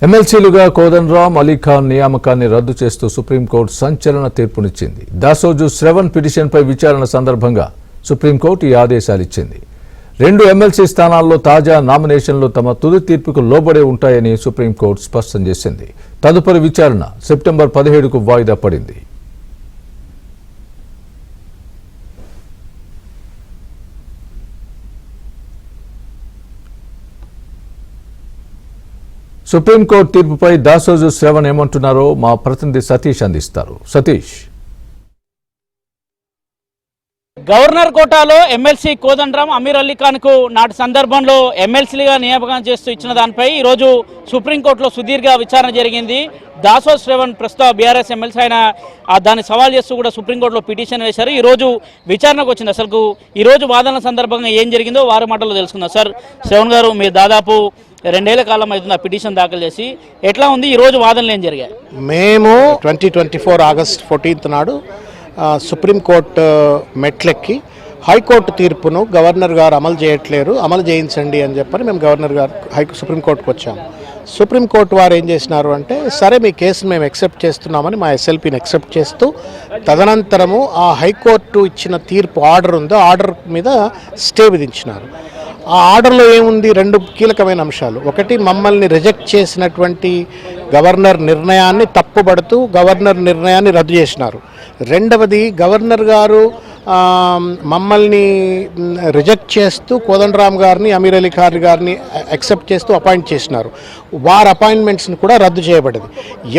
ఎమ్మెల్సీలుగా కోదండరాం, అలీ ఖాన్ నియామకాన్ని రద్దు చేస్తూ సుప్రీంకోర్టు సంచలన తీర్పునిచ్చింది. దాసోజు శ్రవణ్ పిటిషన్పై విచారణ సందర్భంగా సుప్రీంకోర్టు ఈ ఆదేశాలిచ్చింది. 2 ఎమ్మెల్సీ స్థానాల్లో తాజా నామినేషన్లు తమ తుది తీర్పుకు లోబడే ఉంటాయని సుప్రీంకోర్టు స్పష్టం చేసింది. తదుపరి విచారణ సెప్టెంబర్ 17కు వాయిదా పడింది. సుప్రీంకోర్టు తీర్పుపై దాసోజు శ్రవణ్ ఏమంటున్నారో మా ప్రతినిధి సతీష్ అందిస్తారు. సతీష్, గవర్నర్ కోటాలో ఎమ్మెల్సీ కోదండరాం, అమీర్ అలీ ఖాన్ కు నాటి సందర్భంలో ఎమ్మెల్సీలుగా నియామకం చేస్తూ ఇచ్చిన దానిపై ఈరోజు సుప్రీంకోర్టులో సుదీర్ఘ విచారణ జరిగింది. దాసోజు శ్రవణ్ ప్రస్తుత బీఆర్ఎస్ ఎమ్మెల్సీ ఆయన దాన్ని సవాల్ చేస్తూ కూడా సుప్రీంకోర్టులో పిటిషన్ వేశారు. ఈరోజు విచారణకు వచ్చింది. అసలు ఈరోజు వాదనల సందర్భంగా ఏం జరిగిందో వారి మాటల్లో తెలుసుకుందాం. సార్ శ్రవణ్ గారు, మీరు దాదాపు 2 ఏళ్ల కాలం అవుతుంది ఆ పిటిషన్ దాఖలు చేసి, ఎట్లా ఉంది ఈ రోజు వాదనలు ఏం జరిగాయి? మేము 2024 ఆగస్ట్ 14th నాడు సుప్రీంకోర్టు మెట్లెక్కి హైకోర్టు తీర్పును గవర్నర్ గారు అమలు చేయట్లేరు, అమలు చేయించండి అని చెప్పని మేము గవర్నర్ గారు సుప్రీంకోర్టుకు వచ్చాము. సుప్రీంకోర్టు వారు ఏం చేసినారు అంటే, సరే మీ కేసును మేము యాక్సెప్ట్ చేస్తున్నామని మా ఎస్ఎల్పీని యాక్సెప్ట్ చేస్తూ తదనంతరము ఆ హైకోర్టు ఇచ్చిన తీర్పు ఆర్డర్ ఉందో ఆర్డర్ మీద స్టే విధించినారు. ఆ ఆర్డర్లో ఏముంది? 2 కీలకమైన అంశాలు. ఒకటి, మమ్మల్ని రిజెక్ట్ చేసినటువంటి గవర్నర్ నిర్ణయాన్ని తప్పుపడుతూ గవర్నర్ నిర్ణయాన్ని రద్దు చేసినారు. రెండవది, గవర్నర్ గారు మమ్మల్ని రిజెక్ట్ చేస్తూ కోదండరాం గారిని, అమీర్ అలీ ఖాన్ గారిని యాక్సెప్ట్ చేస్తూ అపాయింట్ చేసినారు. వారి అపాయింట్మెంట్స్ని కూడా రద్దు చేయబడింది.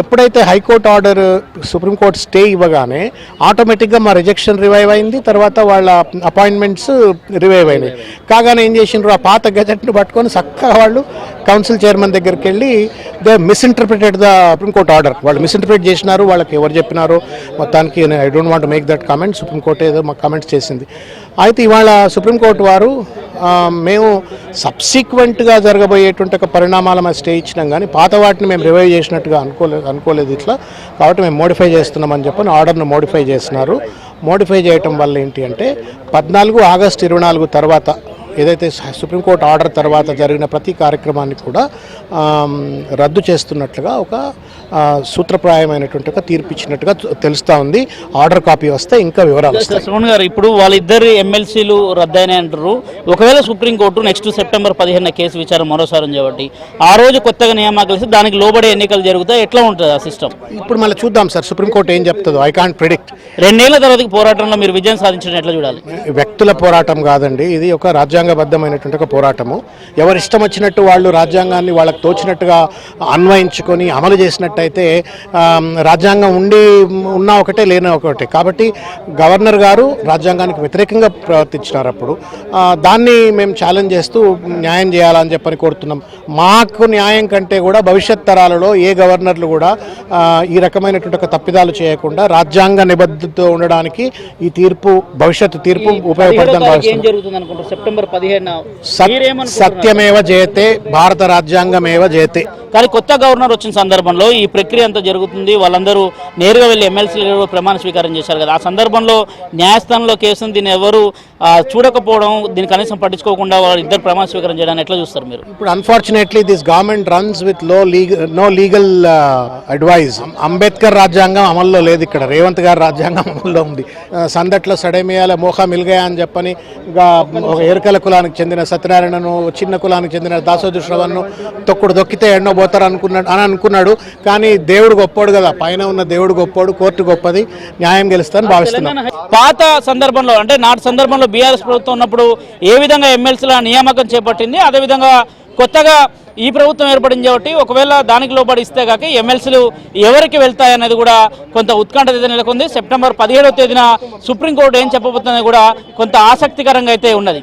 ఎప్పుడైతే హైకోర్టు ఆర్డర్ సుప్రీంకోర్టు స్టే ఇవ్వగానే ఆటోమేటిక్గా మా రిజెక్షన్ రివైవ్ అయింది. తర్వాత వాళ్ళ అపాయింట్మెంట్స్ రివైవ్ అయినాయి. కాగానే ఏం చేసినారు, ఆ పాత గజెట్ని పట్టుకొని చక్కగా వాళ్ళు కౌన్సిల్ చైర్మన్ దగ్గరికి వెళ్ళి they misinterpreted the supreme court order. వాళ్ళు మిస్ఇంటర్ప్రిట్ చేసినారు. వాళ్ళకి ఎవరు చెప్పినారో మొత్తానికి I don't want make that comment. Supreme court ఏదో మాకు కామెంట్స్ చేసింది. అయితే ఇవాళ సుప్రీంకోర్టు వారు మేము సబ్సిక్వెంట్గా జరగబోయేటువంటి ఒక పరిణామాల మీద స్టే ఇచ్చినాం, కానీ పాత వాటిని మేము రివైవ్ చేసినట్టుగా అనుకోలేదు ఇట్లా. కాబట్టి మేము మోడిఫై చేస్తున్నామని చెప్పని ఆర్డర్ను మోడిఫై చేస్తున్నారు. మోడిఫై చేయటం వల్ల ఏంటి అంటే, 14 ఆగస్టు 24 తర్వాత ఏదైతే సుప్రీంకోర్టు ఆర్డర్ తర్వాత జరిగిన ప్రతి కార్యక్రమాన్ని కూడా రద్దు చేస్తున్నట్లుగా ఒక సూత్రప్రాయమైనటువంటి ఒక తీర్పు ఇచ్చినట్టుగా తెలుస్తూ ఉంది. ఆర్డర్ కాపీ వస్తే ఇంకా వివరాలు వస్తాయి. శ్రవణ్ గారు, ఇప్పుడు వాళ్ళిద్దరు ఎమ్మెల్సీలు రద్దయినాయి అంటారు. ఒకవేళ సుప్రీంకోర్టు నెక్స్ట్ సెప్టెంబర్ 15 కేసు విచారణ మరోసారి కాబట్టి ఆ రోజు కొత్తగా నియామకాలు ఇస్తే దానికి లోబడే ఎన్నికలు జరుగుతాయి. ఎట్లా ఉంటుంది ఆ సిస్టమ్? ఇప్పుడు మళ్ళీ చూద్దాం సార్, సుప్రీంకోర్టు ఏం చెప్తుందో. I can't predict. 2 ఏళ్ల తర్వాత పోరాటంలో మీరు విజయం సాధించడం ఎట్లా చూడాలి? వ్యక్తుల పోరాటం కాదండి, ఇది ఒక రాజ్యాంగబద్ధమైనటువంటి ఒక పోరాటము. ఎవరు ఇష్టం వచ్చినట్టు వాళ్ళు రాజ్యాంగాన్ని వాళ్ళకి తోచినట్టుగా అన్వయించుకొని అమలు చేసినట్టయితే రాజ్యాంగం ఉన్నా ఒకటే లేనా ఒకటే. కాబట్టి గవర్నర్ గారు రాజ్యాంగానికి వ్యతిరేకంగా ప్రవర్తించినారు. అప్పుడు దాన్ని మేము ఛాలెంజ్ చేస్తూ న్యాయం చేయాలని చెప్పని కోరుతున్నాం. మాకు న్యాయం కంటే కూడా భవిష్యత్ తరాలలో ఏ గవర్నర్లు కూడా ఈ రకమైనటువంటి ఒక తప్పిదాలు చేయకుండా రాజ్యాంగ నిబద్ధతతో ఉండడానికి ఈ తీర్పు, భవిష్యత్తు తీర్పు ఉపయోగపడుతుందని భావిస్తున్నాం. సెప్టెంబర్ 15 సత్యమేవ జయతే, భారత రాజ్యాంగమేవ జయతే. కానీ కొత్త గవర్నర్ వచ్చిన సందర్భంలో ఈ ప్రక్రియ అంతా జరుగుతుంది. వాళ్ళందరూ నేరుగా వెళ్ళి ఎమ్మెల్సీలు ప్రమాణ స్వీకారం చేశారు కదా. ఆ సందర్భంలో న్యాయస్థానంలో కేసును దీన్ని ఎవరు చూడకపోవడం, దీన్ని కనీసం పట్టించుకోకుండా వాళ్ళు ఇద్దరు ప్రమాణ స్వీకారం చేయడానికి ఎట్లా చూస్తారు మీరు? ఇప్పుడు unfortunately this government runs with no legal advise. Ambedkar రాజ్యాంగం అమల్లో లేదు, ఇక్కడ రేవంత్ గారి రాజ్యాంగం అమల్లో ఉంది. సందట్లో సడేమియాల మోఖా మిల్గయా అని చెప్పని ఒక ఎరుకల కులానికి చెందిన సత్యనారాయణను, చిన్న కులానికి చెందిన దాసోజు శ్రవణ్ను దొక్కితే ఎన్నో పోతారు అనుకున్నాడు. కానీ దేవుడు గొప్పోడు కదా, పైన ఉన్న దేవుడు గొప్పోడు, కోర్టు గొప్పది, న్యాయం గెలుస్తారని భావిస్తున్నాను. పాత సందర్భంలో అంటే నాటి సందర్భంలో బీఆర్ఎస్ ప్రభుత్వం ఉన్నప్పుడు ఏ విధంగా ఎమ్మెల్సీల నియామకం చేపట్టింది, అదేవిధంగా కొత్తగా ఈ ప్రభుత్వం ఏర్పడింది కాబట్టి ఒకవేళ దానికి లోబడి ఇస్తే కాక ఎమ్మెల్సీలు ఎవరికి వెళ్తాయనేది కూడా కొంత ఉత్కంఠ నెలకొంది. సెప్టెంబర్ 17వ తేదీన సుప్రీంకోర్టు ఏం చెప్పబోతుందని కూడా కొంత ఆసక్తికరంగా అయితే ఉన్నది.